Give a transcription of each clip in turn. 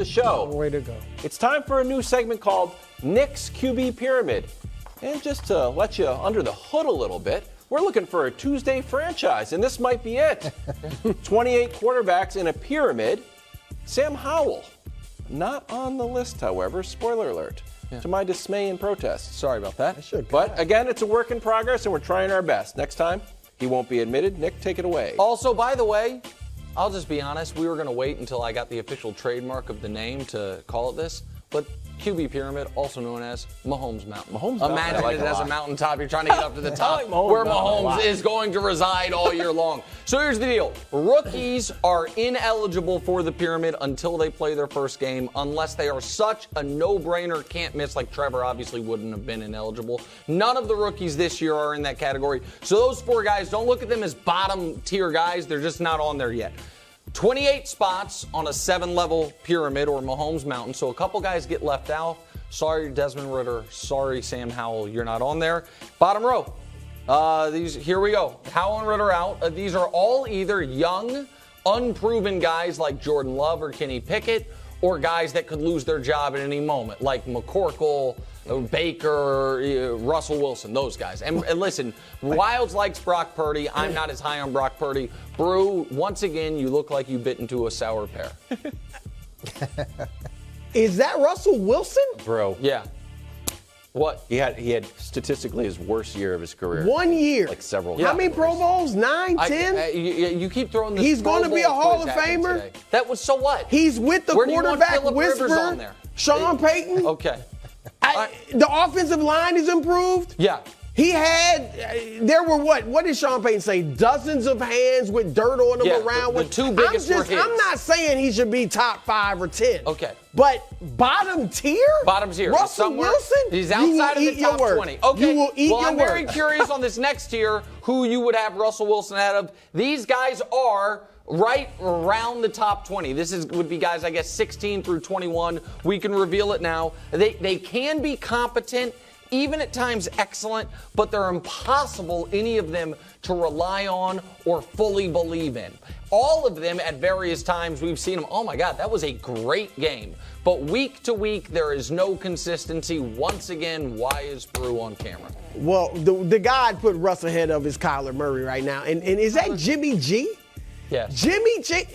the show. Way to go. It's time for a new segment called Nick's QB Pyramid. And just to let you under the hood a little bit, we're looking for a Tuesday franchise, and this might be it. 28 quarterbacks in a pyramid. Sam Howell, not on the list, however. Spoiler alert. To my dismay and protest. Sorry about that. But again, it's a work in progress, and we're trying our best. Next time, he won't be admitted. Nick, take it away. Also, by the way, I'll just be honest. We were going to wait until I got the official trademark of the name to call it this. But QB Pyramid, also known as Mahomes Mountain. Imagine it as a mountaintop. You're trying to get up to the top where Mahomes is going to reside all year long. So here's the deal. Rookies are ineligible for the pyramid until they play their first game, unless they are such a no-brainer, can't miss, like Trevor obviously wouldn't have been ineligible. None of the rookies this year are in that category. So those 4 guys, don't look at them as bottom-tier guys. They're just not on there yet. 28 spots on a 7-level pyramid or Mahomes Mountain, so a couple guys get left out. Sorry, Desmond Ridder. Sorry, Sam Howell. You're not on there. Bottom row. Here we go. Howell and Ridder out. These are all either young, unproven guys like Jordan Love or Kenny Pickett, or guys that could lose their job at any moment, like McCorkle, Baker, Russell Wilson, those guys. And listen, Wildes likes Brock Purdy. I'm not as high on Brock Purdy. Brew, once again, you look like you bit into a sour pear. Is that Russell Wilson? Bro. Yeah. What? He had statistically his worst year of his career. 1 year. Like several. How many Pro Bowls? 9, 10? You keep throwing this. He's going to be a Hall of Famer. Today. That was so what? He's with the quarterback whisperer, Sean Payton. Okay. The offensive line is improved. Yeah. He had, there were what did Sean Payton say? Dozens of hands with dirt on them around. The 2 biggest were his. I'm not saying he should be top 5 or 10. Okay. But bottom tier? Bottom tier. Russell Wilson? He's outside of the top 20. Okay. You will eat your I'm very curious on this next tier who you would have Russell Wilson ahead of. These guys are right around the top 20. This would be guys, I guess, 16 through 21. We can reveal it now. They can be competent, even at times excellent, but they're impossible, any of them, to rely on or fully believe in. All of them at various times we've seen them, oh my God, that was a great game. But week to week, there is no consistency. Once again, why is Brew on camera? Well, the guy I'd put Russ ahead of is Kyler Murray right now. And is that Jimmy G? Yes. Jimmy G?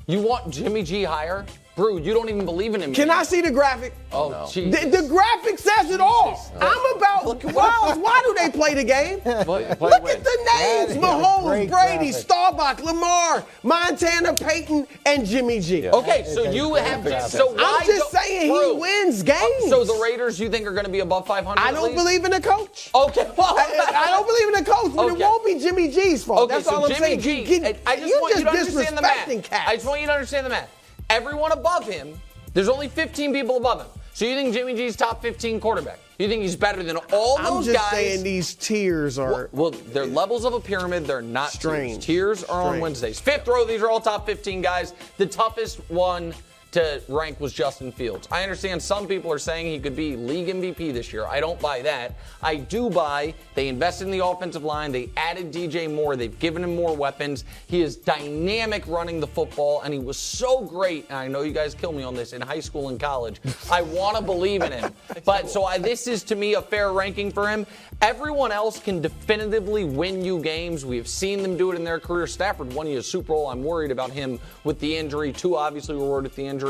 You want Jimmy G higher? Brew, you don't even believe in him. Can I see the graphic? Oh, no. The graphic says it all. I'm about, why do they play the game? Look at the names. Mahomes, Brady, Staubach, Lamar, Montana, Peyton, and Jimmy G. Okay, so you have I'm just saying he wins games. So the Raiders, you think, are going to be above 500? I don't believe in the coach. Okay. Well, I don't believe in the coach, but it won't be Jimmy G's fault. Okay, That's so all I'm Jimmy saying. G, I just want you to understand the math. Cats. I just want you to understand the math. Everyone above him, there's only 15 people above him. So you think Jimmy G's top 15 quarterback? You think he's better than all those guys? I'm just saying these tiers are... Well, they're levels of a pyramid. They're not strange. Tiers are on Wednesdays. 5th row, these are all top 15 guys. The toughest one to rank was Justin Fields. I understand some people are saying he could be league MVP this year. I don't buy that. I do buy they invested in the offensive line. They added DJ Moore. They've given him more weapons. He is dynamic running the football, and he was so great. And I know you guys kill me on this in high school and college. I want to believe in him. But so this is, to me, a fair ranking for him. Everyone else can definitively win you games. We have seen them do it in their career. Stafford won you a Super Bowl. I'm worried about him with the injury. Tua obviously rewarded with the injury.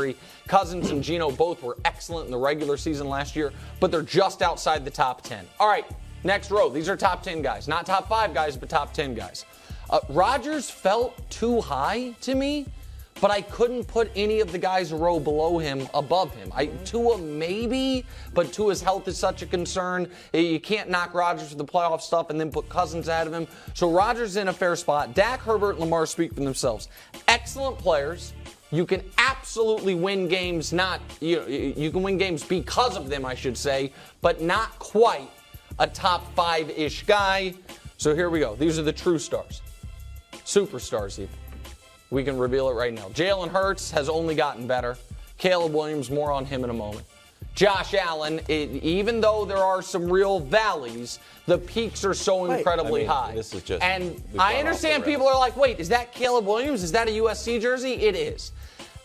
Cousins and Geno both were excellent in the regular season last year, but they're just outside the top 10. All right, next row. These are top 10 guys. Not top 5 guys, but top 10 guys. Rodgers felt too high to me, but I couldn't put any of the guys a row below him above him. Tua maybe, but Tua's health is such a concern. You can't knock Rodgers for the playoff stuff and then put Cousins ahead of him. So Rodgers in a fair spot. Dak, Herbert, and Lamar speak for themselves. Excellent players. You can absolutely win games, you can win games because of them, I should say, but not quite a top 5-ish guy. So here we go. These are the true stars. Superstars, even. We can reveal it right now. Jalen Hurts has only gotten better. Caleb Williams, more on him in a moment. Josh Allen, even though there are some real valleys, the peaks are so incredibly high. This is just, and I understand people are like, wait, is that Caleb Williams? Is that a USC jersey? It is.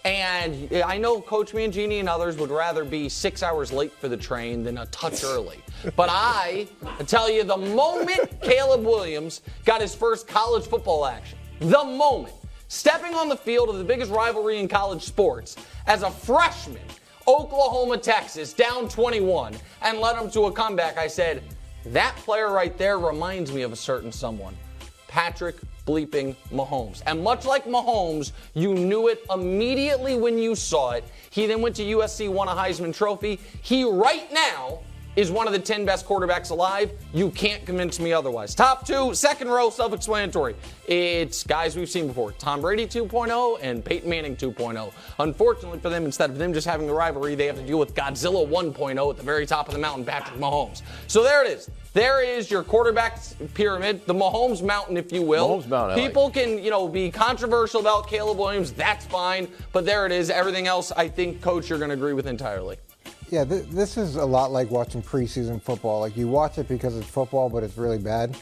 And I know Coach Mangini and others would rather be 6 hours late for the train than a touch early. But I tell you, the moment Caleb Williams got his first college football action, the moment, stepping on the field of the biggest rivalry in college sports, as a freshman, Oklahoma, Texas, down 21, and led them to a comeback, I said, that player right there reminds me of a certain someone, Patrick bleeping Mahomes. And much like Mahomes, you knew it immediately when you saw it. He then went to USC, won a Heisman Trophy. He right now is one of the 10 best quarterbacks alive. You can't convince me otherwise. Top two, second row, self-explanatory. It's guys we've seen before. Tom Brady 2.0 and Peyton Manning 2.0. Unfortunately for them, instead of them just having the rivalry, they have to deal with Godzilla 1.0 at the very top of the mountain, Patrick Mahomes. So there it is. There is your quarterback pyramid, the Mahomes mountain, if you will. Mahomes mountain. People can, be controversial about Caleb Williams. That's fine. But there it is. Everything else, I think, Coach, you're going to agree with entirely. Yeah, this is a lot like watching preseason football. Like, you watch it because it's football, but it's really bad.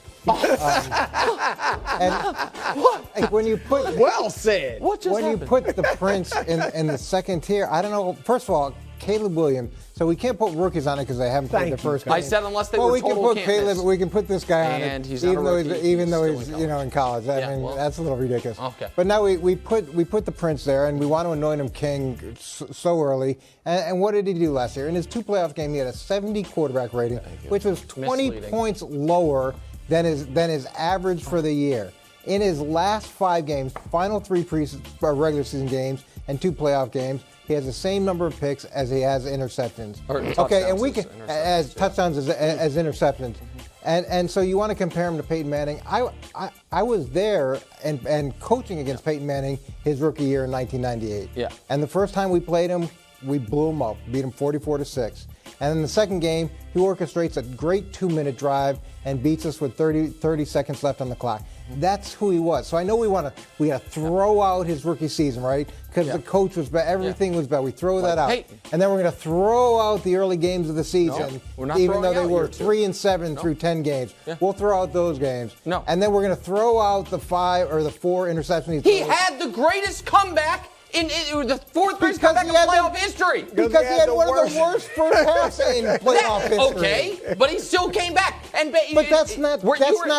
And when you put Well said. when you put the Prince in the second tier, I don't know. First of all, Caleb Williams. So we can't put rookies on it because they haven't played the first game. I said unless they well, were we can total put Caleb. miss. We can put this guy on And it, he's not even a though rookie. even though He's he's still in college. I Yeah, mean, well- that's a little ridiculous. Okay. But now we put the Prince there, and we want to anoint him king so early. And what did he do last year? In his 2 playoff game, he had a 70 quarterback rating, which was 20 Misleading. points lower than his average for the year. In his last 5 games, final 3 regular season games and 2 playoff games, he has the same number of picks as he has interceptions. Okay, and we can as touchdowns as interceptions. And so you want to compare him to Peyton Manning. I was there and coaching against Peyton Manning his rookie year in 1998. Yeah. And the first time we played him, we blew him up, beat him 44-6. And in the second game, he orchestrates a great 2-minute drive and beats us with 30 seconds left on the clock. That's who he was. So I know we got to throw out his rookie season, right? Because the coach was bad, everything was bad. We throw that out, and then we're going to throw out the early games of the season, we're not even though throwing they out were year 3 and 7 through 10 games. Yeah. We'll throw out those games. No. And then we're going to throw out the 5 or the 4 interceptions. He had the greatest comeback in the fourth greatest comeback in playoff history. Because he had one of the worst first halves in playoff history. Okay, but he still came back. But that's not.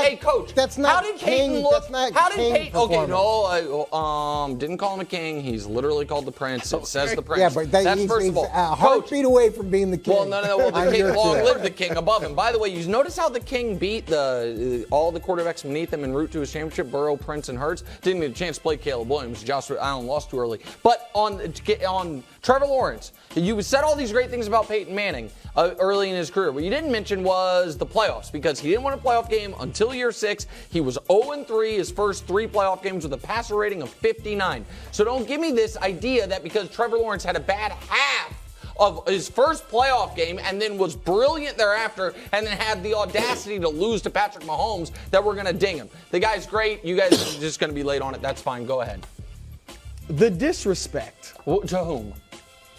Hey, coach. That's not. How did Peyton look? That's not How did king Peyton? Okay, performance. no. Didn't call him a king. He's literally called the prince. It says the prince. Yeah, but that's he's, first of all. a heartbeat away from being the king. Well, no. Well, the I'm king, here long today. live the king above him. By the way, you notice how the king beat all the quarterbacks beneath him en route to his championship, Burrow, Prince, and Hurts. Didn't get a chance to play Caleb Williams. Josh Allen lost too early. But on Trevor Lawrence, you said all these great things about Peyton Manning early in his career. What you didn't mention was the playoffs, because he didn't win a playoff game until year 6. He was 0-3 his first 3 playoff games with a passer rating of 59. So don't give me this idea that because Trevor Lawrence had a bad half of his first playoff game and then was brilliant thereafter and then had the audacity to lose to Patrick Mahomes that we're going to ding him. The guy's great. You guys are just going to be late on it. That's fine. Go ahead. The disrespect. To whom?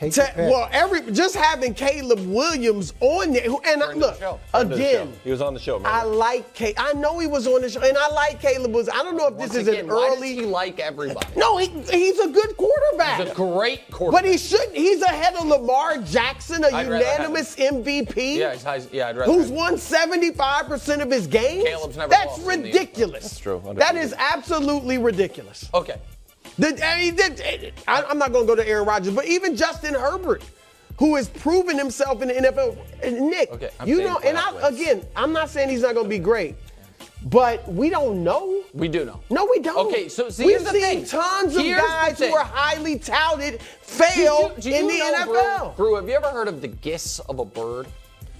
Just having Caleb Williams on there, and look again. He was on the show, man. I know he was on the show, and I like Caleb Williams. I don't know if Once this is again, an why early. does he like everybody? No, he's a good quarterback. He's a great quarterback. But he shouldn't. He's ahead of Lamar Jackson, a I'd rather have unanimous MVP. Yeah, I'd rather. Who's won 75% of his games? Caleb's never That's lost in the ridiculous. That's true. That is absolutely ridiculous. Okay. I'm not going to go to Aaron Rodgers, but even Justin Herbert, who has proven himself in the NFL. And Nick, Okay, I'm not saying he's not going to be great, but we don't know. We do know. No, we don't. Okay, so see, we've here's the seen thing. tons of Here's the guys thing. who are highly touted fail Do you in the know, NFL. Brew, have you ever heard of the giss of a bird?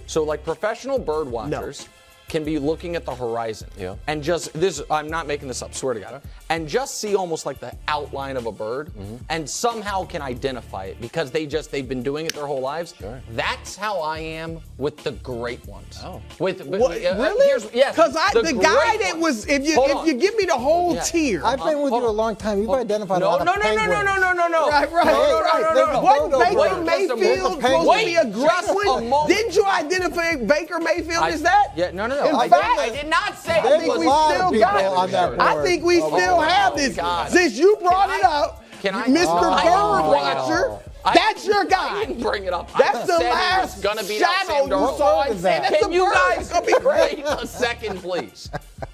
So, like, professional bird watchers can be looking at the horizon and just I'm not making this up, swear to God, and just see almost like the outline of a bird and somehow can identify it because they've been doing it their whole lives. Sure. That's how I am with the great ones. Oh. Really? Yes. Because the guy great that ones. was, if Hold you on. give me the whole tier. I've been with you a long time. You've identified a lot of penguins. No. Right. No. Baker Wait, Mayfield supposed to be a great just a one? moment. Didn't you identify Baker Mayfield as that? Yeah, no. In I fact, did not say There's it was. a lot of people on that board. I think we still have this. God. Since you brought it up, Can I? Mr. I Bird didn't bring it up. Watcher, I that's didn't- your I guy. didn't bring it up. That's I the said he last was gonna beat out shadow Sam you Darnold. saw. What is that? That's Can the you Bird. guys It's gonna be great. wait a second, please?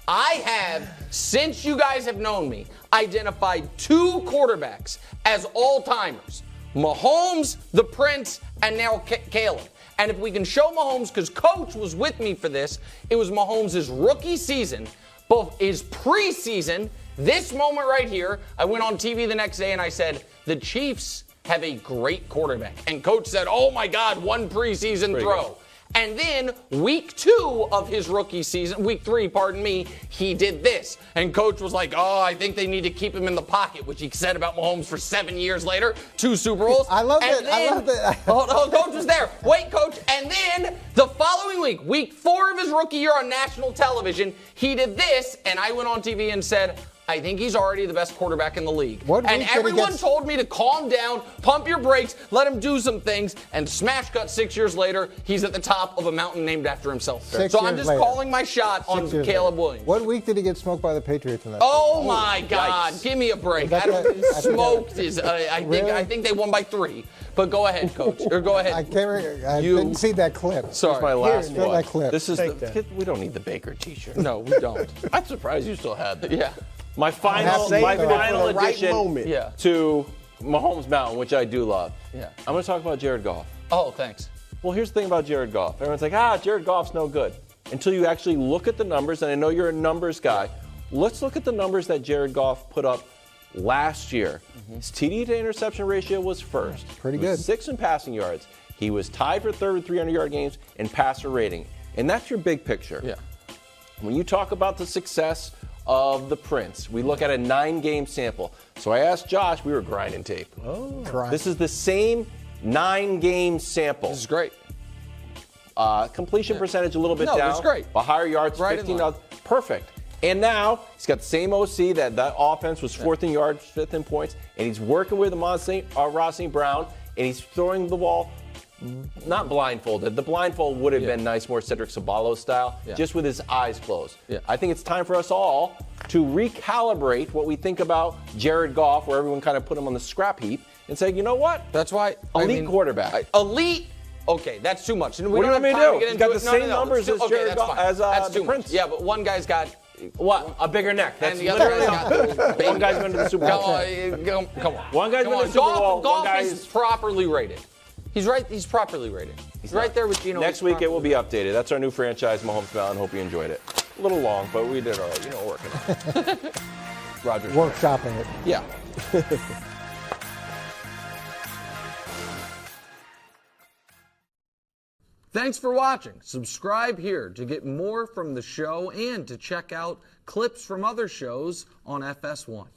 I have, since you guys have known me, identified 2 quarterbacks as all-timers. Mahomes, the Prince, and now Caleb. And if we can show Mahomes, because Coach was with me for this, it was Mahomes' rookie season, both his preseason, this moment right here. I went on TV the next day and I said, the Chiefs have a great quarterback. And Coach said, oh my God, one preseason throw. good. And then week 2 of his rookie season, week 3, pardon me, he did this. And Coach was like, oh, I think they need to keep him in the pocket, which he said about Mahomes for 7 years later, 2 Super Bowls. I love And it. I love it. Oh, Coach was there. Wait, Coach. And then the following week 4 of his rookie year on national television, he did this, and I went on TV and said, I think he's already the best quarterback in the league. And everyone told me to calm down, pump your brakes, let him do some things, and smash cut 6 years later, he's at the top of a mountain named after himself. So I'm just calling my shot on Caleb Williams. What week did he get smoked by the Patriots in that? Oh my God! Give me a break. That- I don't I- smoked is. I Really? think they won by 3. But go ahead, Coach. Or go ahead. I can't. I didn't see that clip. Sorry. Here's my last Here, one. that clip. This is Take that. we don't need the Baker T-shirt. No, we don't. I'm surprised you still had that. Yeah. My final Saving it for final the right addition moment. Yeah. to Mahomes Mountain, which I do love. Yeah. I'm going to talk about Jared Goff. Oh, thanks. Well, here's the thing about Jared Goff. Everyone's like, Jared Goff's no good. Until you actually look at the numbers, and I know you're a numbers guy. Let's look at the numbers that Jared Goff put up last year. His TD to interception ratio was first. Pretty He was good. 6th in passing yards. He was tied for third with 300-yard games in passer rating. And that's your big picture. Yeah. When you talk about the success of the Prince, we look at a 9-game sample. So I asked Josh, we were grinding tape. Try. This is the same 9-game sample. This is great. Completion percentage a little bit No, down. it's great. But higher yards, Right in 15 line. perfect. And now he's got the same OC. That offense was 4th in yards, 5th in points, and he's working with Ross St. Brown, and he's throwing the ball not blindfolded. The blindfold would have been nice, more Cedric Ceballos style, just with his eyes closed. Yeah. I think it's time for us all to recalibrate what we think about Jared Goff, where everyone kind of put him on the scrap heap, and say, you know what? That's why. Elite quarterback. Elite. Okay, that's too much. And we What do don't you have want me time to to do? get He's into got it. the same No, numbers that's as too- okay, Jared that's Goff, fine. as That's the too Prince. much. Yeah, but one guy's got. What? A bigger neck. That's And the other literally guy's got one guy's been to the Super Bowl. Come on. One guy's Come been to on. the Super Bowl. Goff One guy is is properly rated. He's right. He's properly rated. He's right there with Gino. Next week it will be updated. That's our new franchise, Mahomes Mountain. Hope you enjoyed it. A little long, but we did all right. Working on it. Roger. Workshopping it. Yeah. Thanks for watching. Subscribe here to get more from the show and to check out clips from other shows on FS1.